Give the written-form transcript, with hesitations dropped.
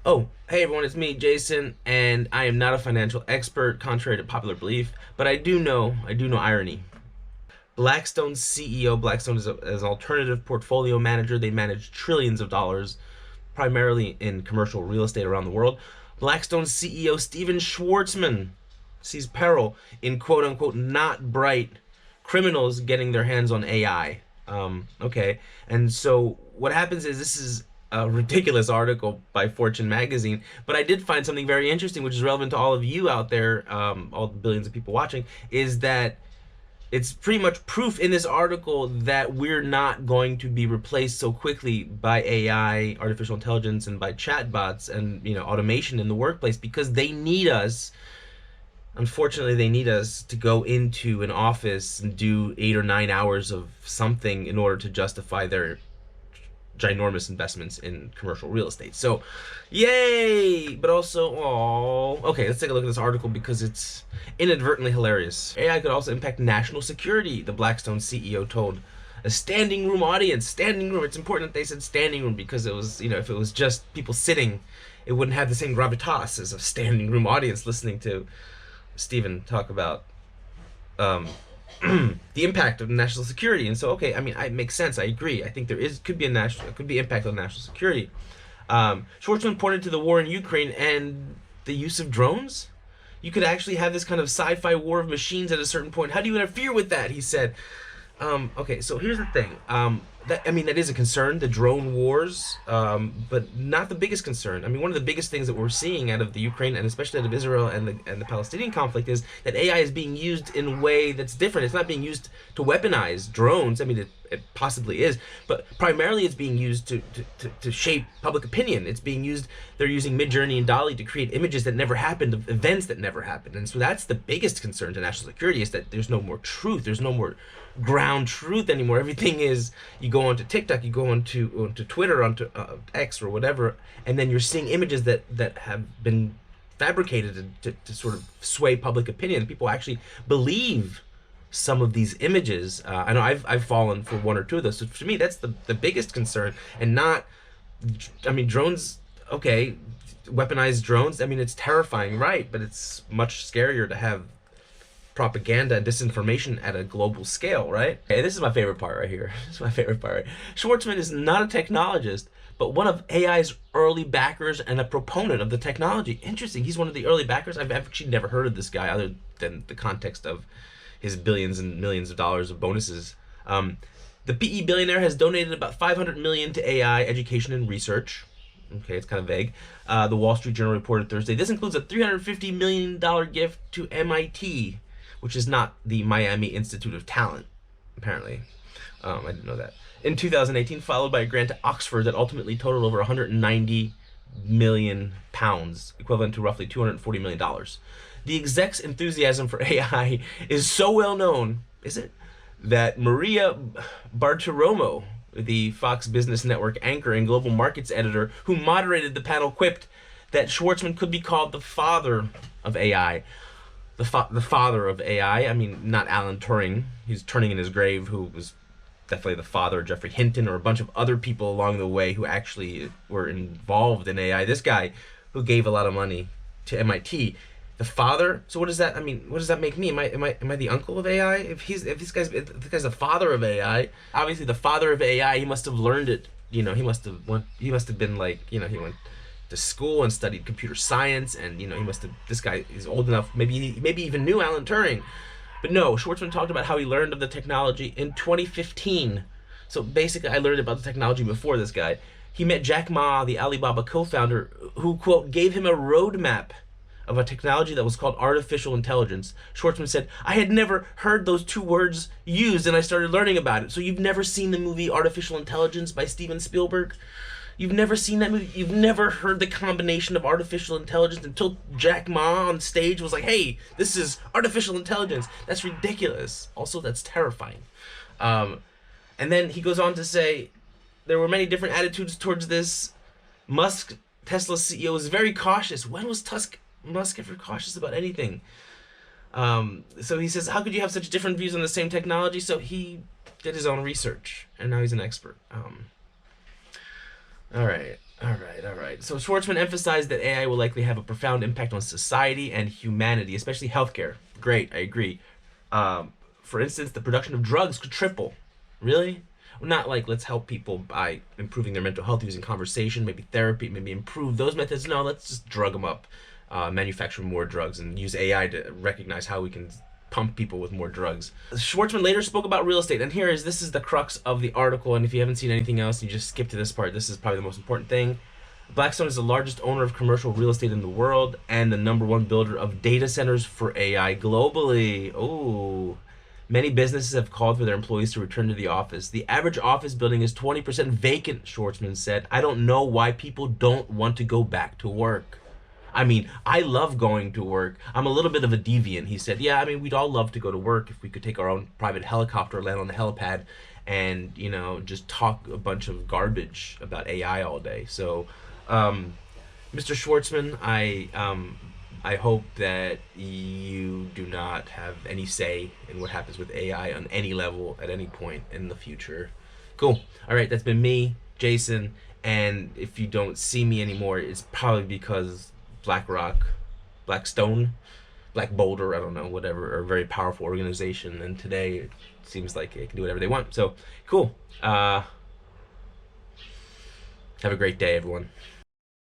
Oh, hey everyone, it's me, Jason, and I am not a financial expert, contrary to popular belief, but I do know irony. Blackstone's CEO, Blackstone is an alternative portfolio manager. They manage trillions of dollars, primarily in commercial real estate around the world. Blackstone's CEO, Steven Shwartzman, sees peril in quote unquote not bright criminals getting their hands on AI. Okay. And so what happens is this is a ridiculous article by Fortune magazine, but I did find something very interesting, which is relevant to all of you out there, all the billions of people watching, is that it's pretty much proof in this article that we're not going to be replaced so quickly by AI, artificial intelligence, and by chatbots and automation in the workplace because they need us. Unfortunately, they need us to go into an office and do 8 or 9 hours of something in order to justify their ginormous investments in commercial real estate. So, yay! But also, oh, okay, let's take a look at this article because it's inadvertently hilarious. AI could also impact national security, the Blackstone CEO told a standing room audience. Standing room. It's important that they said standing room because it was, if it was just people sitting, it wouldn't have the same gravitas as a standing room audience listening to Stephen talk about um, the impact of national security. And so, okay, I mean, it makes sense. I agree. I think could be impact on national security. Schwartzman pointed to the war in Ukraine and the use of drones. You could actually have this kind of sci-fi war of machines at a certain point. How do you interfere with that? He said. Okay, so here's the thing. That is a concern, the drone wars, but not the biggest concern. I mean, one of the biggest things that we're seeing out of the Ukraine and especially out of Israel and the Palestinian conflict is that AI is being used in a way that's different. It's not being used to weaponize drones. I mean, it possibly is, but primarily it's being used to shape public opinion. It's being used. They're using Midjourney and Dolly to create images that never happened, of events that never happened, and so that's the biggest concern to national security is that there's no more truth. There's no more ground truth anymore. Everything is, you go onto TikTok, you go onto Twitter, onto X or whatever, and then you're seeing images that have been fabricated to sort of sway public opinion. People actually believe some of these images. I know I've fallen for one or two of those. So to me, that's the biggest concern, and not. I mean, drones. Okay, weaponized drones. I mean, it's terrifying, right? But it's much scarier to have propaganda and disinformation at a global scale, right? Okay, this is my favorite part right here. This is my favorite part. Right? Schwartzman is not a technologist, but one of AI's early backers and a proponent of the technology. Interesting. He's one of the early backers. I've actually never heard of this guy other than the context of his billions and millions of dollars of bonuses. The PE billionaire has donated about $500 million to AI education and research. Okay, it's kind of vague. The Wall Street Journal reported Thursday. This includes a $350 million gift to MIT, which is not the Miami Institute of Talent, apparently. I didn't know that. In 2018, followed by a grant to Oxford that ultimately totaled over 190 million pounds, equivalent to roughly $240 million. The exec's enthusiasm for AI is so well known, is it, that Maria Bartiromo, the Fox Business Network anchor and global markets editor who moderated the panel, quipped that Schwartzman could be called the father of AI. The father of AI. I mean, not Alan Turing. He's turning in his grave, who was definitely the father of Geoffrey Hinton or a bunch of other people along the way who actually were involved in AI. This guy who gave a lot of money to MIT, the father. So what does that? I mean, what does that make me? Am I the uncle of AI? If this guy's the father of AI, obviously the father of AI, he must have learned it. He must have been like, he went to school and studied computer science, and he must have. This guy is old enough. Maybe even knew Alan Turing, but no. Schwartzman talked about how he learned of the technology in 2015. So basically, I learned about the technology before this guy. He met Jack Ma, the Alibaba co-founder, who quote gave him a roadmap of a technology that was called artificial intelligence. Schwartzman said, "I had never heard those two words used, and I started learning about it." So you've never seen the movie Artificial Intelligence by Steven Spielberg? You've never seen that movie? You've never heard the combination of artificial intelligence until Jack Ma on stage was like, "Hey, this is artificial intelligence." That's ridiculous. Also, that's terrifying. And then he goes on to say, there were many different attitudes towards this. Musk, Tesla's CEO, is very cautious. When was Musk ever cautious about anything? So he says, how could you have such different views on the same technology? So he did his own research, and now he's an expert. All right. All right, all right. So Schwartzman emphasized that AI will likely have a profound impact on society and humanity, especially healthcare. Great, I agree. For instance, the production of drugs could triple. Really? Well, not like let's help people by improving their mental health using conversation, maybe therapy, maybe improve those methods. No, let's just drug them up, manufacture more drugs, and use AI to recognize how we can pump people with more drugs. Schwartzman later spoke about real estate, and this is the crux of the article. And if you haven't seen anything else, you just skip to this part. This is probably the most important thing. Blackstone is the largest owner of commercial real estate in the world and the number one builder of data centers for AI globally. Oh, many businesses have called for their employees to return to the office. The average office building is 20% vacant, Schwartzman said. I don't know why people don't want to go back to work. I mean, I love going to work. I'm a little bit of a deviant, he said. Yeah, I mean, we'd all love to go to work if we could take our own private helicopter, land on the helipad, and, just talk a bunch of garbage about AI all day. So, Mr. Schwartzman, I hope that you do not have any say in what happens with AI on any level at any point in the future. Cool. All right, that's been me, Jason. And if you don't see me anymore, it's probably because Blackrock, Blackstone, Black Boulder, I don't know, whatever, are a very powerful organization. And today it seems like they can do whatever they want. So, cool. Have a great day, everyone.